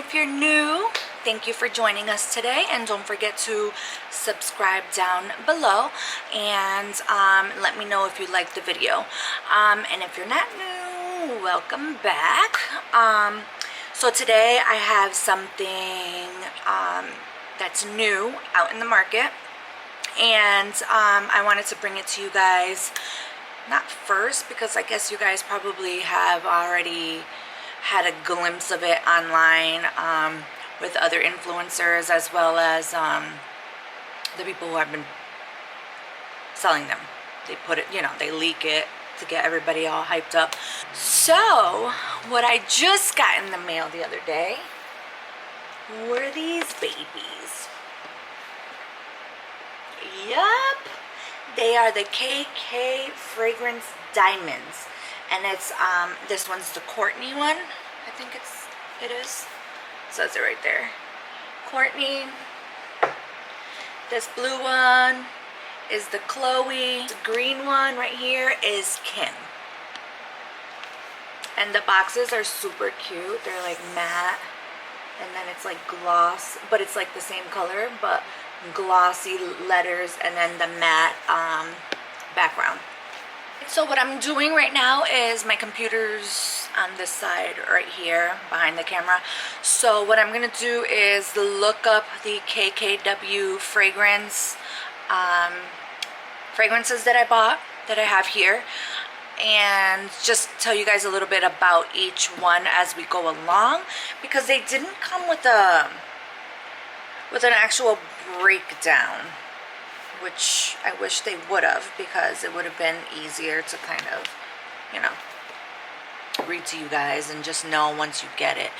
if you're new, thank you for joining us today, and don't forget to subscribe down below and let me know if you liked the video. And if you're not new, welcome back. So today I have something that's new out in the market, and I wanted to bring it to you guys, not first, because I guess you guys probably have already had a glimpse of it online with other influencers, as well as the people who have been selling them. They put it, you know, they leak it to get everybody all hyped up. So what I just got in the mail the other day were these babies. Yup, they are the KK Fragrance Diamonds, and it's this one's the Courtney one. I think it is. It says it right there. Courtney. This blue one is the Khloe. The green one right here is Kim. And the boxes are super cute. They're like matte, and then it's like gloss, but it's like the same color, but glossy letters, and then the matte background. So what I'm doing right now is my computer's on this side right here behind the camera. So what I'm gonna do is look up the KKW fragrances that I bought, that I have here, and just tell you guys a little bit about each one as we go along, because they didn't come with an actual breakdown, which I wish they would have, because it would have been easier to kind of, you know, read to you guys and just know once you get it.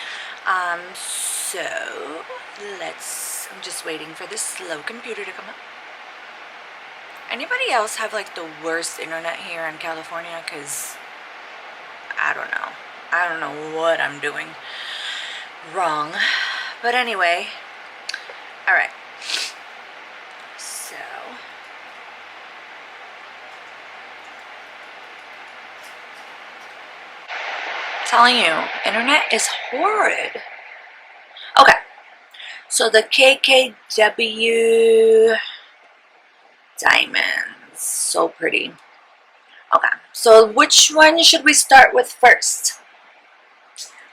So I'm just waiting for this slow computer to come up. Anybody else have like the worst internet here in California? Because I don't know what I'm doing wrong. But anyway, all right. So telling you, internet is horrid. Okay, so the KKW diamonds, so pretty. Okay, so which one should we start with first?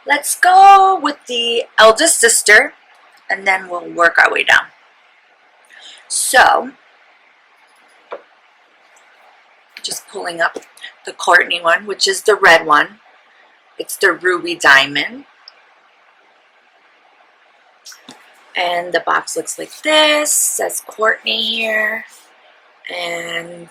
Let's go with the eldest sister, and then we'll work our way down. So just pulling up the Courtney one, which is the red one. It's the ruby diamond, and the box looks like this. It says Courtney here, and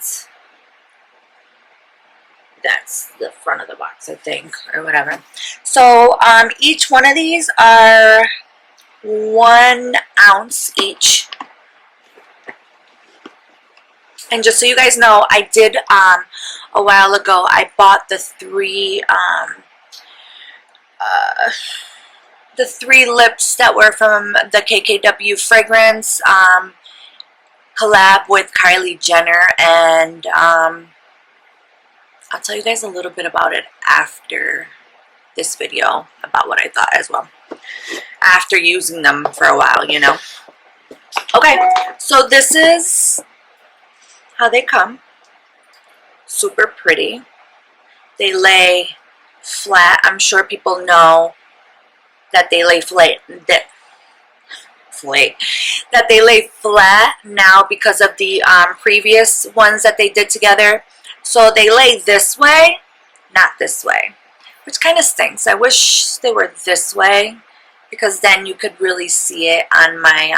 that's the front of the box, I think, or whatever. So each one of these are 1 ounce each. And just so you guys know, I did a while ago, I bought the three lips that were from the KKW fragrance collab with Kylie Jenner, and I'll tell you guys a little bit about it after this video, about what I thought as well, after using them for a while, you know. Okay, so this is how they come. Super pretty. They lay flat. I'm sure people know that they lay flat, that they lay flat now because of the previous ones that they did together. So they lay this way, not this way, which kind of stinks. I wish they were this way, because then you could really see it on my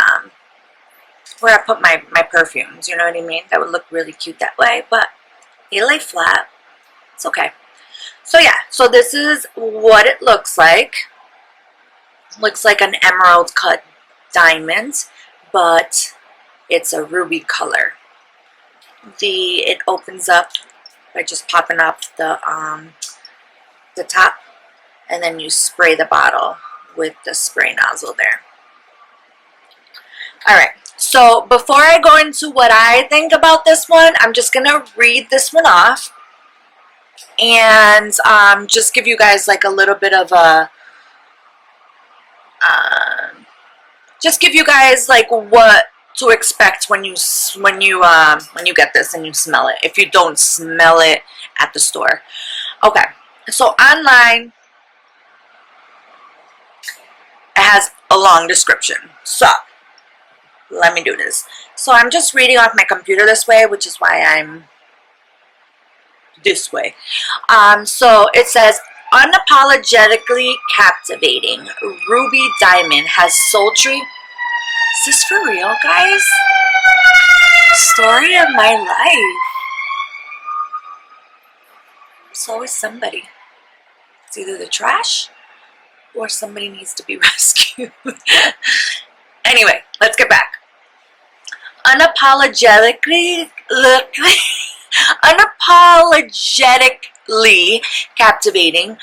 where I put my perfumes, you know what I mean? That would look really cute that way, but they lay flat. It's okay. So yeah, so this is what it looks like. Looks like an emerald cut diamond, but it's a ruby color. It opens up by just popping up the top, and then you spray the bottle with the spray nozzle there. Alright, so before I go into what I think about this one, I'm just going to read this one off and just give you guys like a little bit of a just give you guys like what to expect when you get this and you smell it, if you don't smell it at the store. Okay, so online it has a long description, so let me do this. So I'm just reading off my computer this way, which is why I'm this way. So it says, unapologetically captivating, Ruby Diamond has sultry. Is this for real, guys? Story of my life. It's always somebody. It's either the trash or somebody needs to be rescued. Anyway, let's get back. Unapologetically captivating,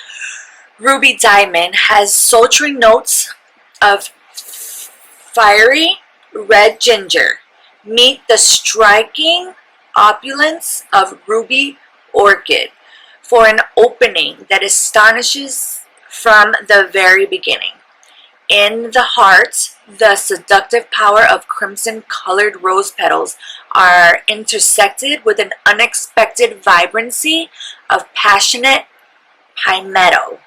Ruby Diamond has sultry notes of fiery red ginger. Meet the striking opulence of Ruby Orchid for an opening that astonishes from the very beginning. In the heart, the seductive power of crimson-colored rose petals are intersected with an unexpected vibrancy of passionate pimento,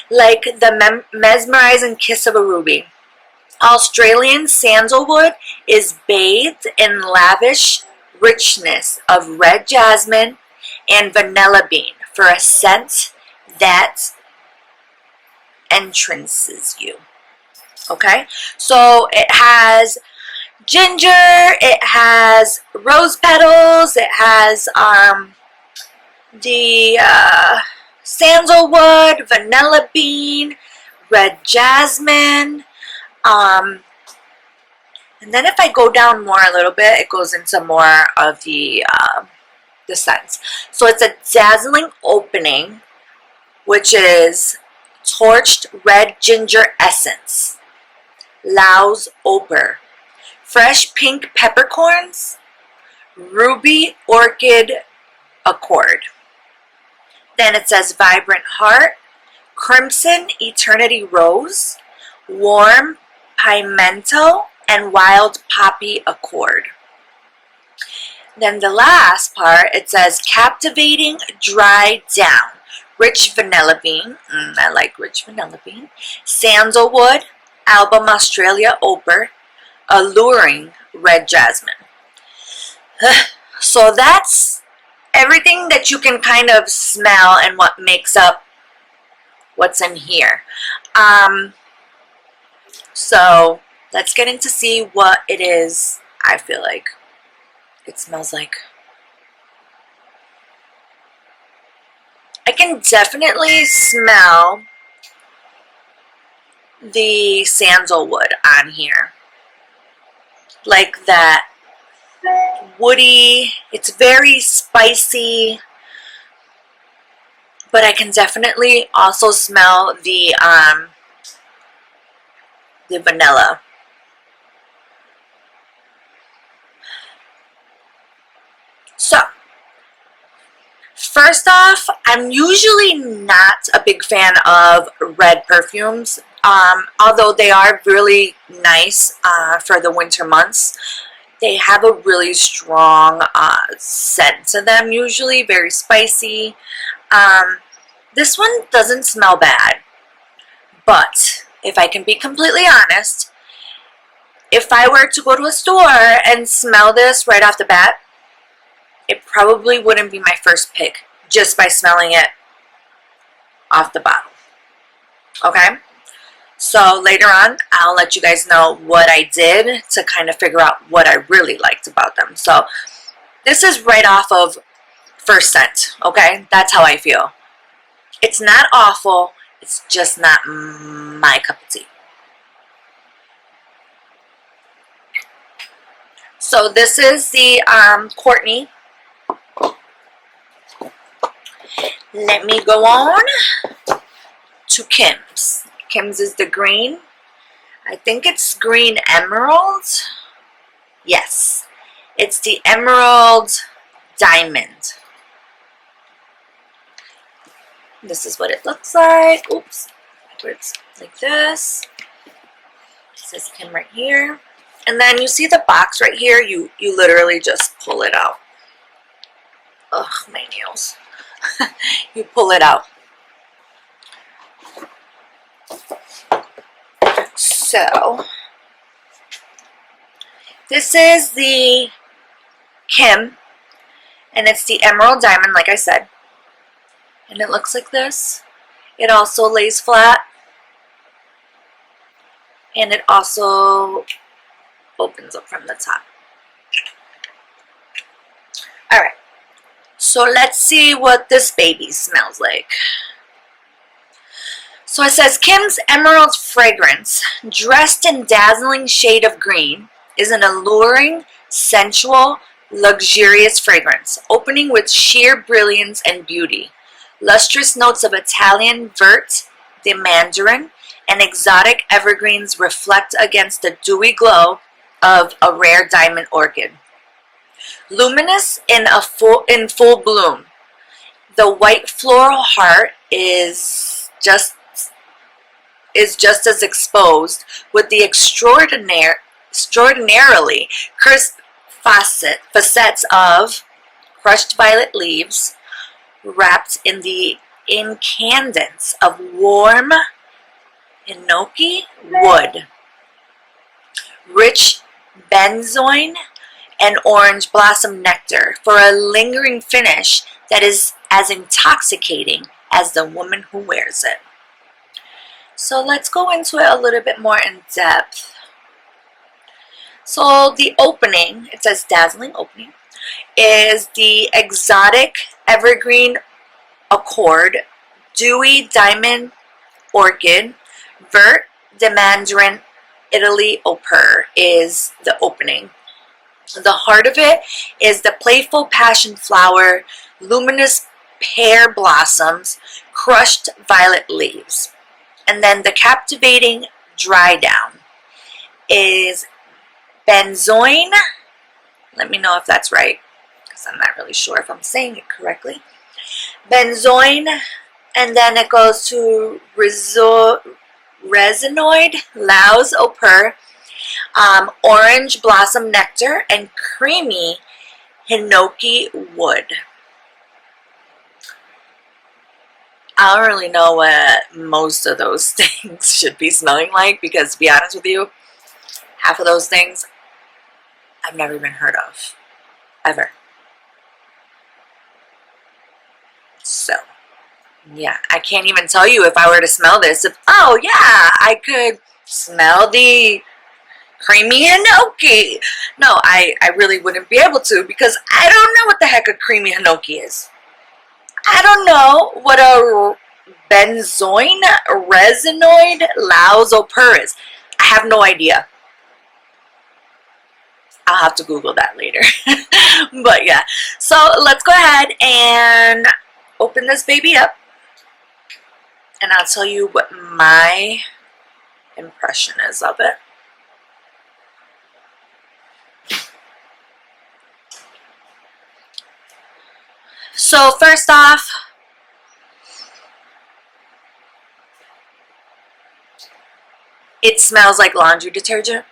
like the mesmerizing kiss of a ruby. Australian sandalwood is bathed in lavish richness of red jasmine and vanilla bean for a scent that entrances you. Okay, so it has ginger, it has rose petals, it has the sandalwood, vanilla bean, red jasmine, and then if I go down more a little bit, it goes into more of the scents. So it's a dazzling opening, which is torched red ginger essence, Laos ochre, fresh pink peppercorns, ruby orchid accord. Then it says vibrant heart, crimson eternity rose, warm pimento, and wild poppy accord. Then the last part, it says captivating dry down, rich vanilla bean, I like rich vanilla bean, sandalwood, album Australia ochre, alluring red jasmine. So that's everything that you can kind of smell and what makes up what's in here. So let's get into see what it is. I feel like it smells like. I can definitely smell the sandalwood on here, like that woody. It's very spicy, but I can definitely also smell the vanilla. So first off, I'm usually not a big fan of red perfumes, although they are really nice for the winter months. They have a really strong scent to them, usually very spicy. This one doesn't smell bad, but if I can be completely honest, if I were to go to a store and smell this right off the bat, it probably wouldn't be my first pick just by smelling it off the bottle. Okay? So later on, I'll let you guys know what I did to kind of figure out what I really liked about them. So this is right off of first scent, okay? That's how I feel. It's not awful. It's just not my cup of tea. So this is the Courtney. Let me go on to Kim's. Kim's is the green. I think it's green emerald. Yes, it's the emerald diamond. This is what it looks like. Oops. It's like this. It says Kim right here. And then you see the box right here. You literally just pull it out. Ugh, my nails. You pull it out. So, this is the Kim, and it's the emerald diamond, like I said. And it looks like this. It also lays flat. And it also opens up from the top. Alright. So let's see what this baby smells like. So it says, Kim's Emerald Fragrance, dressed in dazzling shade of green, is an alluring, sensual, luxurious fragrance, opening with sheer brilliance and beauty. Lustrous notes of Italian vert, the mandarin, and exotic evergreens reflect against the dewy glow of a rare diamond orchid. Luminous in full bloom, the white floral heart is just as exposed, with the extraordinarily crisp facets of crushed violet leaves wrapped in the incandescence of warm hinoki wood, rich benzoin, and orange blossom nectar for a lingering finish that is as intoxicating as the woman who wears it. So let's go into it a little bit more in depth. So the opening, it says dazzling opening, is the exotic evergreen accord, dewy diamond orchid, vert de mandarin, Italy au pair is the opening. The heart of it is the playful passion flower, luminous pear blossoms, crushed violet leaves. And then the captivating dry down is benzoin. Let me know if that's right, because I'm not really sure if I'm saying it correctly. Benzoin, and then it goes to resinoid, Laos au pair, orange blossom nectar, and creamy hinoki wood. I don't really know what most of those things should be smelling like, because to be honest with you, half of those things I've never even heard of, ever. So, yeah, I can't even tell you if I were to smell this, oh yeah, I could smell the creamy hinoki. No, I really wouldn't be able to, because I don't know what the heck a creamy hinoki is. I don't know what a benzoin resinoid Laos au pair is. I have no idea. I'll have to Google that later. But yeah, so let's go ahead and open this baby up, and I'll tell you what my impression is of it. So first off, it smells like laundry detergent.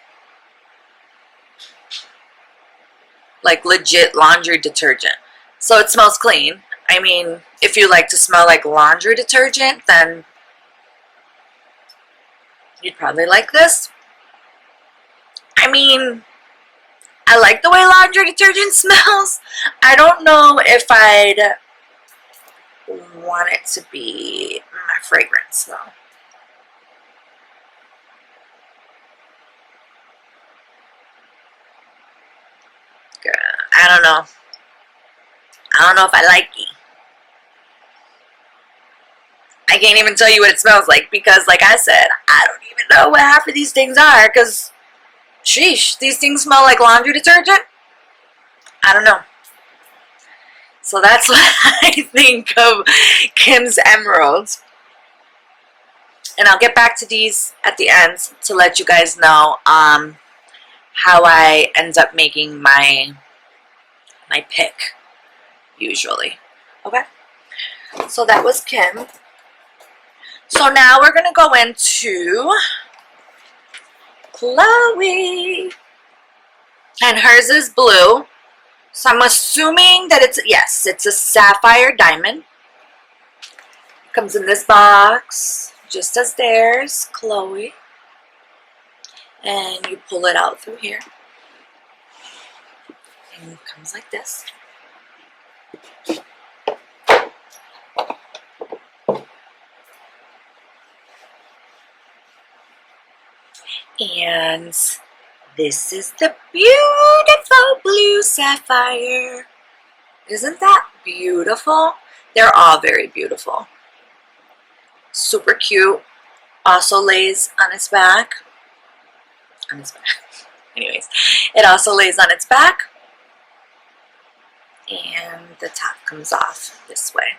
Like legit laundry detergent. So it smells clean. I mean, if you like to smell like laundry detergent, then you'd probably like this. I mean, I like the way laundry detergent smells. I don't know if I'd want it to be my fragrance though. I don't know. I don't know if I like it. I can't even tell you what it smells like, because like I said, I don't even know what half of these things are, because sheesh, these things smell like laundry detergent? I don't know. So that's what I think of Kim's Emeralds. And I'll get back to these at the end to let you guys know how I end up making my pick, usually. Okay? So that was Kim. So now we're going to go into Khloe. And hers is blue. So I'm assuming that it's, yes, it's a sapphire diamond. Comes in this box, just as theirs, Khloe. And you pull it out through here. And it comes like this. And this is the beautiful blue sapphire. Isn't that beautiful? They're all very beautiful. Super cute. Also lays on its back. On its back. Anyways, it also lays on its back. And the top comes off this way.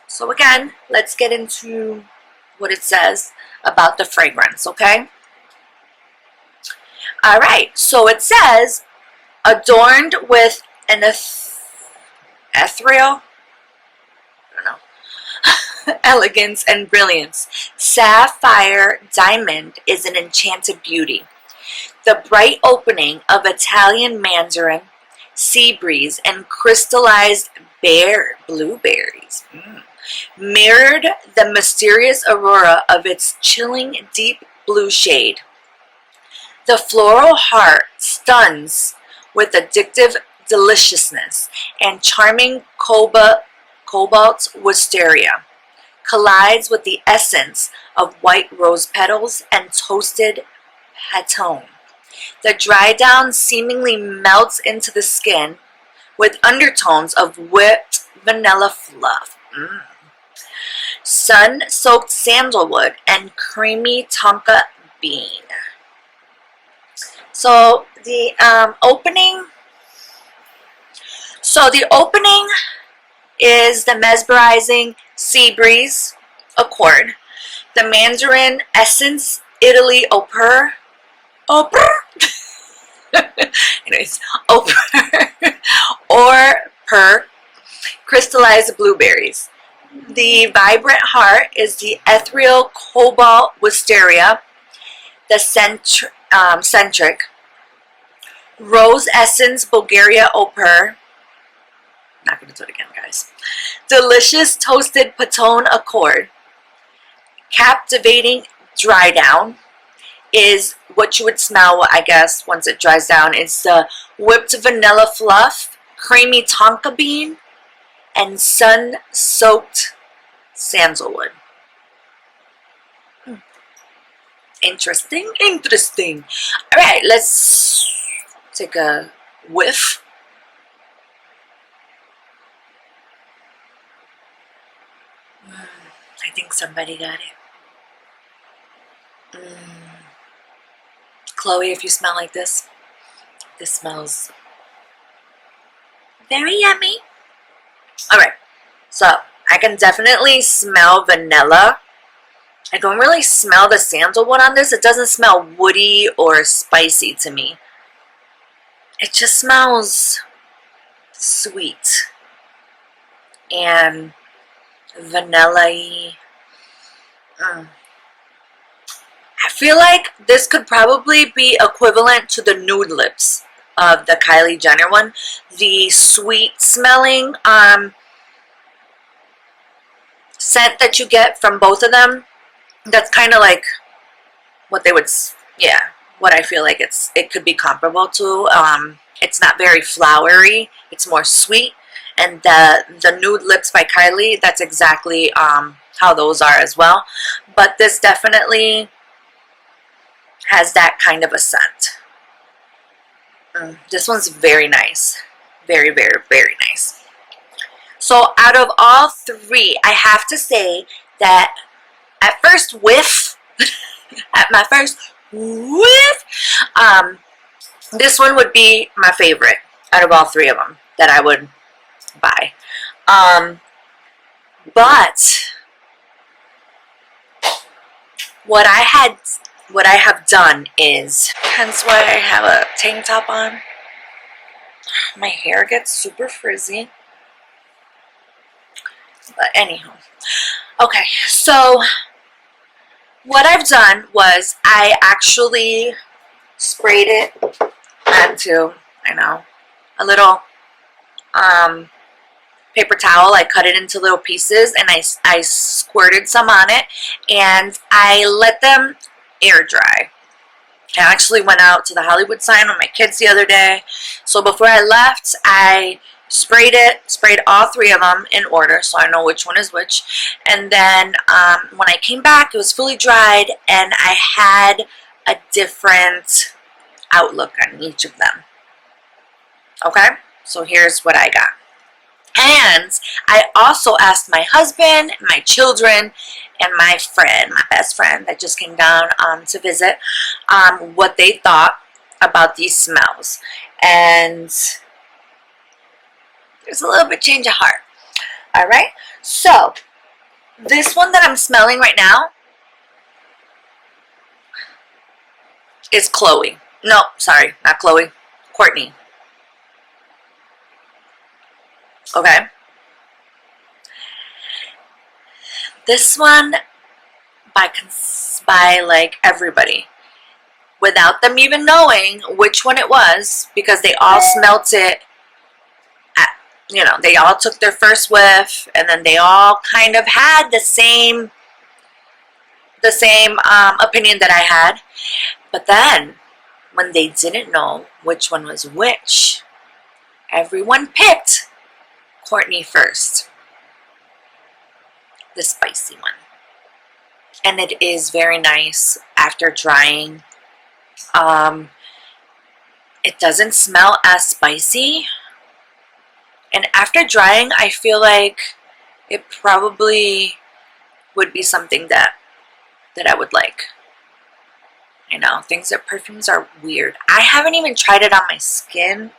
So again, let's get into what it says about the fragrance, okay? Alright, so it says, adorned with an ethereal, I don't know, elegance and brilliance, sapphire diamond is an enchanted beauty. The bright opening of Italian mandarin, sea breeze, and crystallized blueberries mirrored the mysterious aurora of its chilling deep blue shade. The floral heart stuns with addictive deliciousness, and charming cobalt wisteria collides with the essence of white rose petals and toasted pantone. The dry down seemingly melts into the skin with undertones of whipped vanilla fluff, sun-soaked sandalwood, and creamy tonka bean. So the opening is the mesmerizing sea breeze accord, the mandarin essence Italy au pair, anyways, au pair, or per crystallized blueberries. The vibrant heart is the ethereal cobalt wisteria, the centric rose essence Bulgaria au pair. Not going to do it again, guys. Delicious toasted pantone accord. Captivating dry down is what you would smell, I guess, once it dries down. It's the whipped vanilla fluff, creamy tonka bean, and sun-soaked sandalwood. Interesting. Alright, let's take a whiff. I think somebody got it. Khloe, if you smell like this smells very yummy. Alright, so I can definitely smell vanilla. I don't really smell the sandalwood on this. It doesn't smell woody or spicy to me. It just smells sweet and vanilla-y. I feel like this could probably be equivalent to the nude lips of the Kylie Jenner one. The sweet smelling scent that you get from both of them. That's kind of like what they would, what I feel like it could be comparable to. It's not very flowery. It's more sweet. And the nude lips by Kylie, that's exactly how those are as well. But this definitely has that kind of a scent. This one's very nice. Very, very, very nice. So out of all three, I have to say that at first whiff, this one would be my favorite out of all three of them that I would buy. But what I have done is, hence why I have a tank top on. My hair gets super frizzy. But anyhow, okay, so what I've done was I actually sprayed it onto, I know, a little paper towel. I cut it into little pieces and I squirted some on it and I let them air dry. I actually went out to the Hollywood sign with my kids the other day. So before I left, I sprayed all three of them in order so I know which one is which. And then when I came back, it was fully dried and I had a different outlook on each of them. Okay, so here's what I got. And I also asked my husband, my children, and my friend, my best friend that just came down to visit, what they thought about these smells. And there's a little bit change of heart. All right, so this one that I'm smelling right now is Khloe. No, sorry, not Khloe. Courtney. Okay. This one, by like everybody, without them even knowing which one it was, because they all smelt it. You know, they all took their first whiff, and then they all kind of had the same opinion that I had. But then, when they didn't know which one was which, everyone picked Courtney first, the spicy one, and it is very nice after drying. It doesn't smell as spicy, and after drying I feel like it probably would be something that I would like. I know, perfumes are weird. I haven't even tried it on my skin.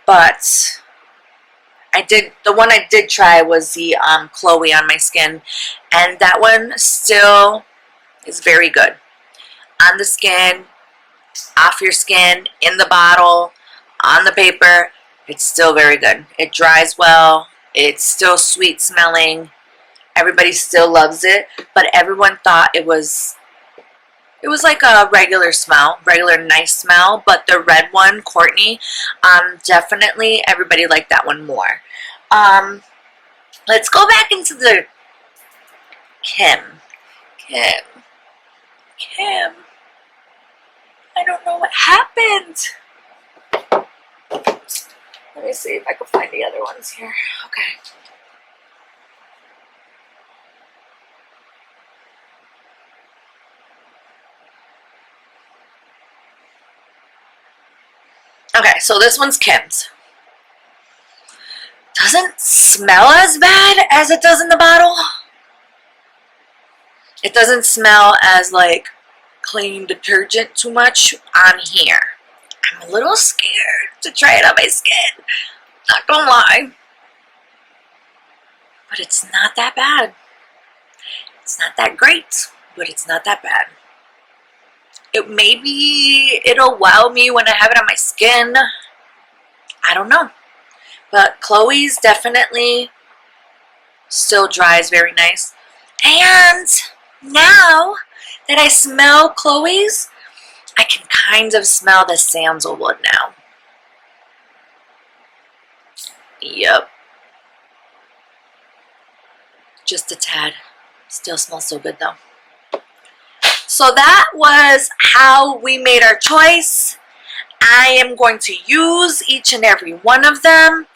But the one I did try was the Khloe on my skin, and that one still is very good. On the skin, off your skin, in the bottle, on the paper, it's still very good. It dries well, it's still sweet smelling, everybody still loves it, but everyone thought it was like a regular smell, regular nice smell, but the red one, Courtney, definitely everybody liked that one more. Let's go back into the Kim. I don't know what happened. Let me see if I can find the other ones here. Okay. Okay, so this one's Kim's. Doesn't smell as bad as it does in the bottle. It doesn't smell as like clean detergent too much on here. I'm a little scared to try it on my skin. Not gonna lie. But it's not that bad. It's not that great, but it's not that bad. It'll wow me when I have it on my skin. I don't know. But Khloe's definitely still dries very nice. And now that I smell Khloe's, I can kind of smell the sandalwood now. Yep. Just a tad. Still smells so good though. So that was how we made our choice. I am going to use each and every one of them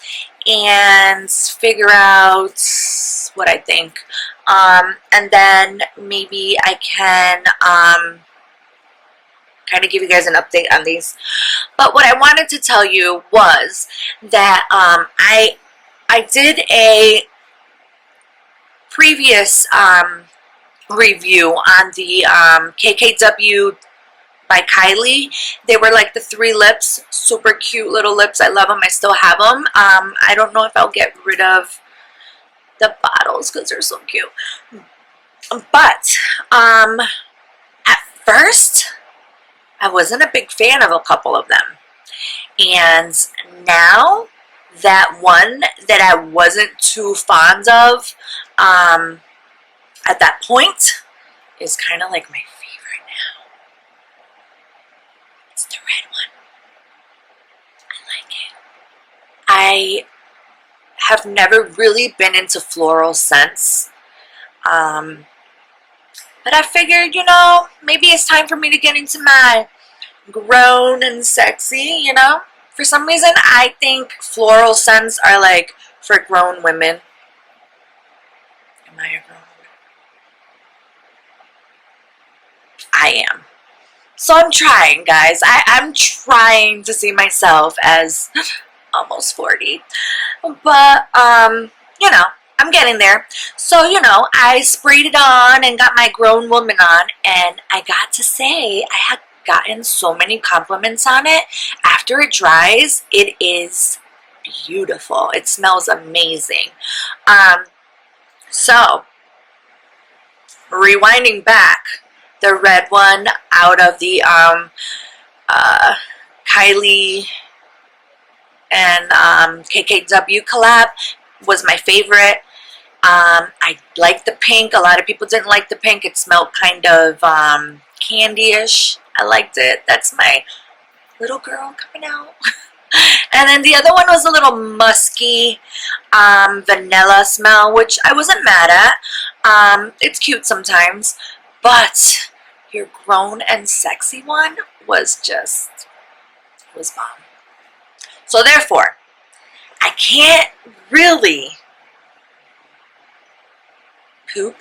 and figure out what I think. And then maybe I can kind of give you guys an update on these. But what I wanted to tell you was that I did a previous review on the KKW by Kylie. They were like the 3 lips, super cute little lips. I love them. I still have them. I don't know if I'll get rid of the bottles because they're so cute. But at first, I wasn't a big fan of a couple of them. And now that one that I wasn't too fond of at that point is kind of like my favorite now. It's the red one. I like it. I have never really been into floral scents. But I figured, you know, maybe it's time for me to get into my grown and sexy, you know. For some reason, I think floral scents are like for grown women. Am I a grown woman? I am. So I'm trying, guys. I'm trying to see myself as almost 40. But, you know, I'm getting there. So, you know, I sprayed it on and got my grown woman on. And I got to say, I had gotten so many compliments on it. After it dries, it is beautiful. It smells amazing. So, rewinding back, the red one out of the Kylie and KKW collab was my favorite. I liked the pink. A lot of people didn't like the pink. It smelled kind of candy-ish. I liked it. That's my little girl coming out. And then the other one was a little musky vanilla smell, which I wasn't mad at. It's cute sometimes. But your grown and sexy one was bomb. So therefore, I can't really poop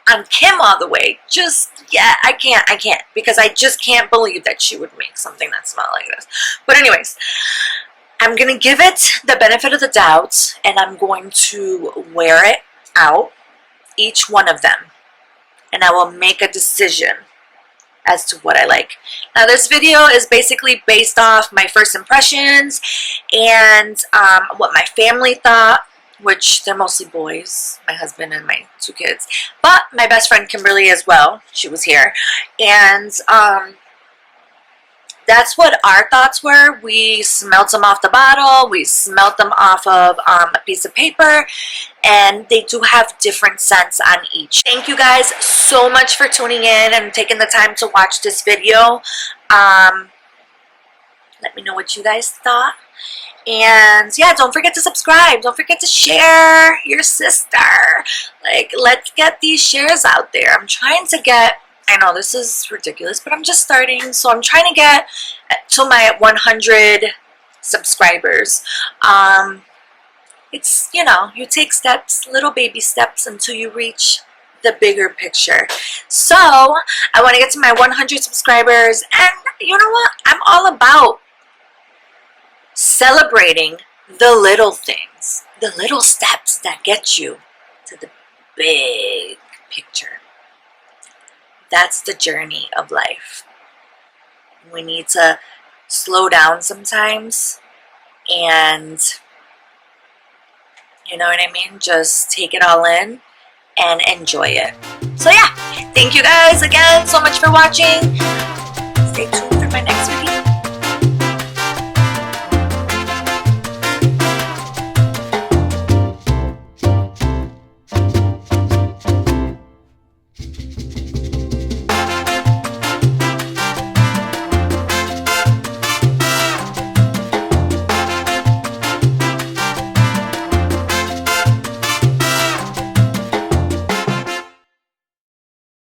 on Kim all the way. I can't. Because I just can't believe that she would make something that smelled like this. But anyways, I'm going to give it the benefit of the doubt, and I'm going to wear it out, each one of them. And I will make a decision as to what I like. Now this video is basically based off my first impressions and what my family thought, which they're mostly boys, my husband and my 2 kids, but my best friend Kimberly as well, she was here, and that's what our thoughts were. We smelt them off the bottle, we smelt them off of a piece of paper, and they do have different scents on each. Thank you guys so much for tuning in and taking the time to watch this video. Let me know what you guys thought. And yeah, don't forget to subscribe. Don't forget to share your sister. Like, let's get these shares out there. I'm trying to get, I know this is ridiculous, but I'm just starting. So I'm trying to get to my 100 subscribers. It's, you know, you take steps, little baby steps until you reach the bigger picture. So I want to get to my 100 subscribers. And you know what? I'm all about celebrating the little things, the little steps that get you to the big picture. That's the journey of life. We need to slow down sometimes and, you know what I mean? Just take it all in and enjoy it. So yeah, thank you guys again so much for watching. Stay tuned for my next